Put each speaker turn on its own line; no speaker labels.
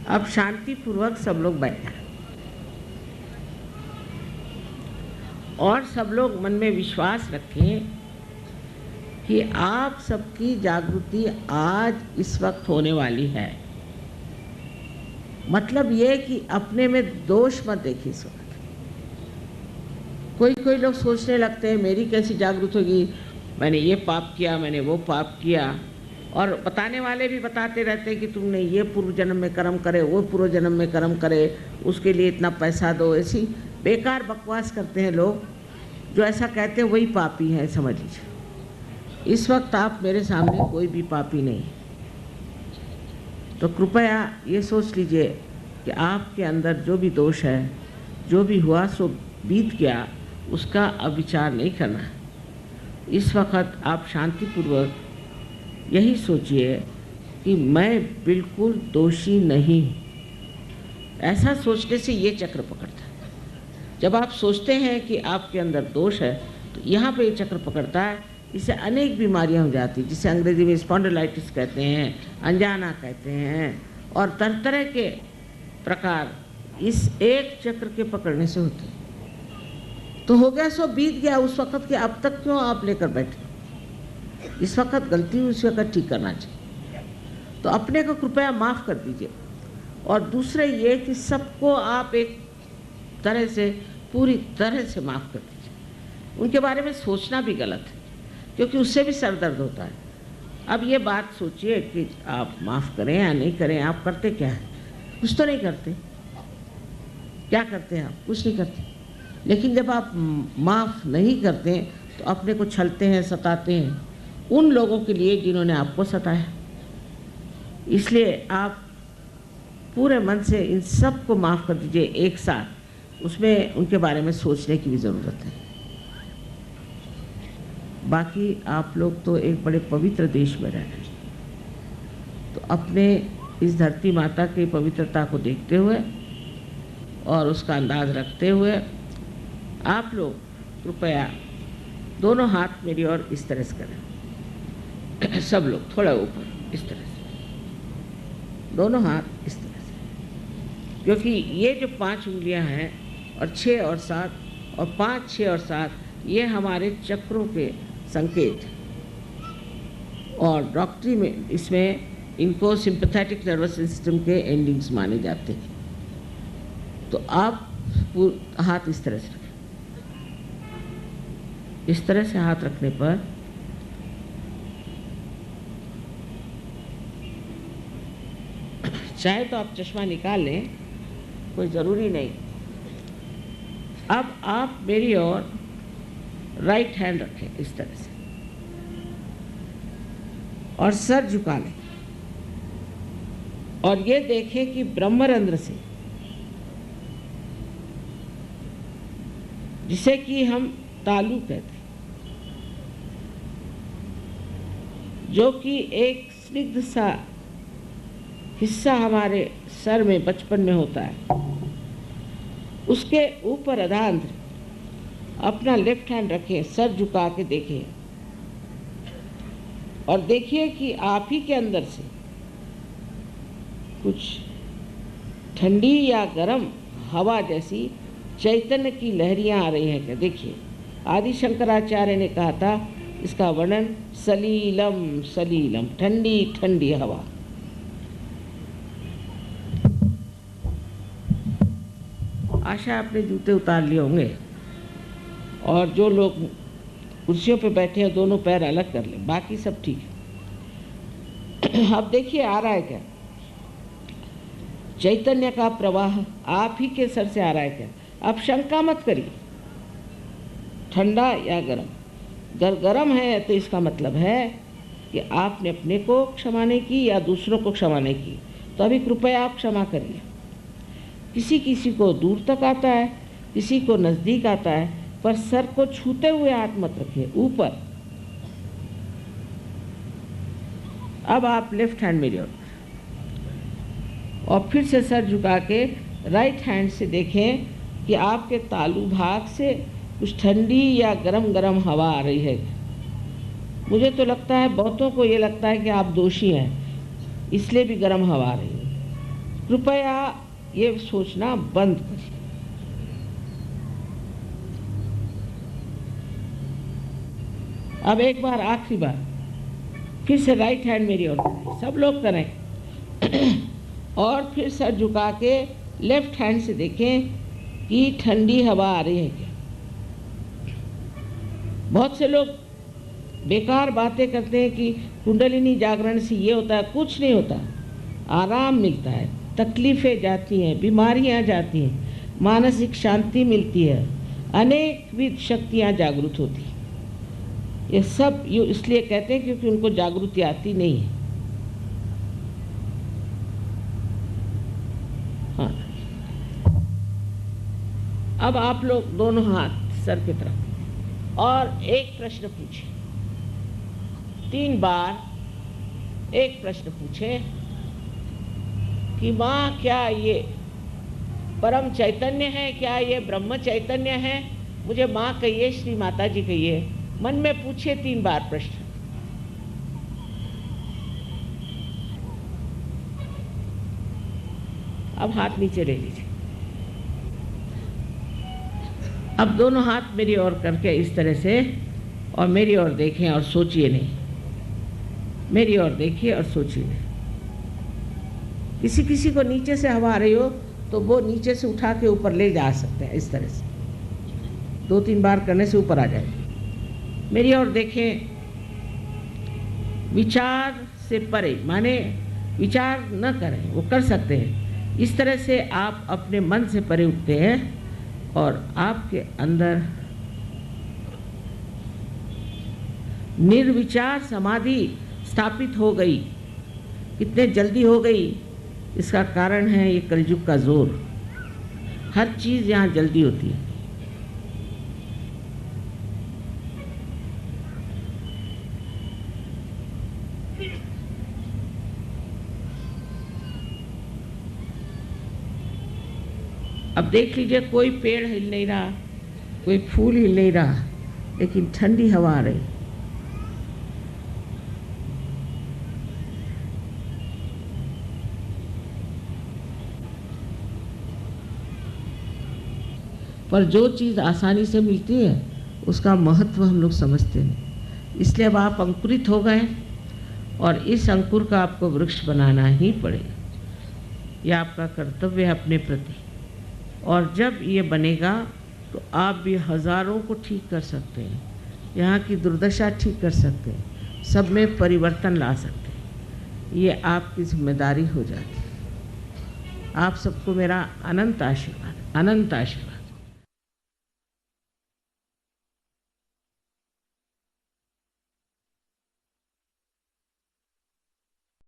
अब शांतिपूर्वक सब लोग बैठे और सब लोग मन में विश्वास रखें कि आप सबकी जागृति आज इस वक्त होने वाली है। मतलब ये कि अपने में दोष मत देखिए इस वक्त। कोई लोग सोचने लगते हैं मेरी कैसी जागृत होगी, मैंने ये पाप किया, मैंने वो पाप किया, और बताने वाले भी बताते रहते हैं कि तुमने ये पूर्व जन्म में कर्म करे, वो पूर्व जन्म में कर्म करे, उसके लिए इतना पैसा दो। ऐसी बेकार बकवास करते हैं लोग। जो ऐसा कहते हैं वही पापी है, समझ लीजिए। इस वक्त आप मेरे सामने कोई भी पापी नहीं, तो कृपया ये सोच लीजिए कि आपके अंदर जो भी दोष है, जो भी हुआ सो बीत गया, उसका अब विचार नहीं करना है। इस वक्त आप शांतिपूर्वक यही सोचिए कि मैं बिल्कुल दोषी नहीं हूँ। ऐसा सोचने से ये चक्र पकड़ता है। जब आप सोचते हैं कि आपके अंदर दोष है तो यहाँ पे ये चक्र पकड़ता है। इससे अनेक बीमारियाँ हो जाती हैं, जिसे अंग्रेजी में स्पॉन्डिलाइटिस कहते हैं, अंजाना कहते हैं, और तरह तरह के प्रकार इस एक चक्र के पकड़ने से होते हैं। तो हो गया सो बीत गया उस वक्त के, अब तक क्यों आप लेकर बैठे? इस वक्त गलती उस वक्त ठीक करना चाहिए। तो अपने को कृपया माफ़ कर दीजिए। और दूसरे ये कि सबको आप एक तरह से, पूरी तरह से माफ़ कर दीजिए। उनके बारे में सोचना भी गलत है, क्योंकि उससे भी सर दर्द होता है। अब ये बात सोचिए कि आप माफ़ करें या नहीं करें। आप करते क्या हैं? कुछ तो नहीं करते। क्या करते हैं आप? कुछ नहीं करते। लेकिन जब आप माफ़ नहीं करते तो अपने को छलते हैं, सताते हैं उन लोगों के लिए जिन्होंने आपको सताया। इसलिए आप पूरे मन से इन सब को माफ़ कर दीजिए एक साथ। उसमें उनके बारे में सोचने की भी ज़रूरत है। बाकी आप लोग तो एक बड़े पवित्र देश में रह रहे हैं, तो अपने इस धरती माता की पवित्रता को देखते हुए और उसका अंदाज़ रखते हुए आप लोग कृपया दोनों हाथ मेरी ओर इस तरह से करें। सब लोग थोड़ा ऊपर इस तरह से, दोनों हाथ इस तरह से, क्योंकि ये जो 5 उंगलियां हैं और 6 और 7 और 5, 6 और 7 ये हमारे चक्रों के संकेत। और डॉक्टरी में इसमें इनको सिंपैथेटिक नर्वस सिस्टम के एंडिंग्स माने जाते हैं। तो आप हाथ इस तरह से रखें। इस तरह से हाथ रखने पर चाहे तो आप चश्मा निकाल लें, कोई ज़रूरी नहीं। अब आप मेरी ओर राइट हैंड रखें इस तरह से और सर झुका लें, और ये देखें कि ब्रह्मरंध्र से, जिसे कि हम तालु कहते हैं, जो कि एक स्निग्ध सा हिस्सा हमारे सर में बचपन में होता है, उसके ऊपर अधांध्र अपना लेफ्ट हैंड रखें, सर झुका के देखें और देखिए कि आप ही के अंदर से कुछ ठंडी या गर्म हवा जैसी चैतन्य की लहरियां आ रही हैं क्या? देखिए, आदि शंकराचार्य ने कहा था इसका वर्णन सलीलम सलीलम, ठंडी ठंडी हवा। आशा आपने जूते उतार लिए होंगे, और जो लोग कुर्सियों पे बैठे हैं दोनों पैर अलग कर लें, बाकी सब ठीक है। अब देखिए आ रहा है क्या? चैतन्य का प्रवाह आप ही के सर से आ रहा है क्या? अब शंका मत करिए, ठंडा या गर्म। अगर गर्म है तो इसका मतलब है कि आपने अपने को क्षमा नहीं की या दूसरों को क्षमा नहीं की, तो अभी कृपया आप क्षमा करिए। किसी किसी को दूर तक आता है, किसी को नज़दीक आता है, पर सर को छूते हुए हाथ मत रखिए, ऊपर। अब आप लेफ्ट हैंड मेरी ओर और फिर से सर झुका के राइट हैंड से देखें कि आपके तालु भाग से कुछ ठंडी या गरम गरम हवा आ रही है। मुझे तो लगता है, बहुतों को ये लगता है कि आप दोषी हैं, इसलिए भी गरम हवा आ रही है। कृपया ये सोचना बंद करिए। अब एक बार, आखिरी बार, फिर से राइट हैंड मेरी ओर करें, सब लोग करें और फिर सर झुका के लेफ्ट हैंड से देखें कि ठंडी हवा आ रही है क्या। बहुत से लोग बेकार बातें करते हैं कि कुंडलिनी जागरण से ये होता है, कुछ नहीं होता। आराम मिलता है, तकलीफ़ें जाती हैं, बीमारियां जाती हैं, मानसिक शांति मिलती है, अनेक विध शक्तियां जागृत होती हैं। ये सब इसलिए कहते हैं क्योंकि उनको जागृति आती नहीं है। हाँ, अब आप लोग दोनों हाथ सर की तरफ और एक प्रश्न पूछें। 3 बार एक प्रश्न पूछें कि माँ, क्या ये परम चैतन्य है? क्या ये ब्रह्म चैतन्य है? मुझे माँ कहिए, श्री माता जी कहिए। मन में पूछिए 3 बार प्रश्न। अब हाथ नीचे ले लीजिए। अब दोनों हाथ मेरी ओर करके इस तरह से, और मेरी ओर देखें और सोचिए नहीं। मेरी ओर देखिए और सोचिए नहीं। किसी किसी को नीचे से हवा आ रही हो तो वो नीचे से उठा के ऊपर ले जा सकते हैं, इस तरह से 2-3 बार करने से ऊपर आ जाएगी। मेरी ओर देखें। विचार से परे, माने विचार न करें, वो कर सकते हैं। इस तरह से आप अपने मन से परे उठते हैं और आपके अंदर निर्विचार समाधि स्थापित हो गई। कितने जल्दी हो गई, इसका कारण है ये कलयुग का जोर। हर चीज़ यहाँ जल्दी होती है। अब देख लीजिए, कोई पेड़ हिल नहीं रहा, कोई फूल हिल नहीं रहा, लेकिन ठंडी हवा आ रही। पर जो चीज़ आसानी से मिलती है उसका महत्व हम लोग समझते नहीं। इसलिए अब आप अंकुरित हो गए और इस अंकुर का आपको वृक्ष बनाना ही पड़ेगा। यह आपका कर्तव्य है अपने प्रति। और जब ये बनेगा तो आप भी हज़ारों को ठीक कर सकते हैं, यहाँ की दुर्दशा ठीक कर सकते हैं, सब में परिवर्तन ला सकते हैं। ये आपकी जिम्मेदारी हो जाती है। आप सबको मेरा अनंत आशीर्वाद, अनंत आशीर्वाद।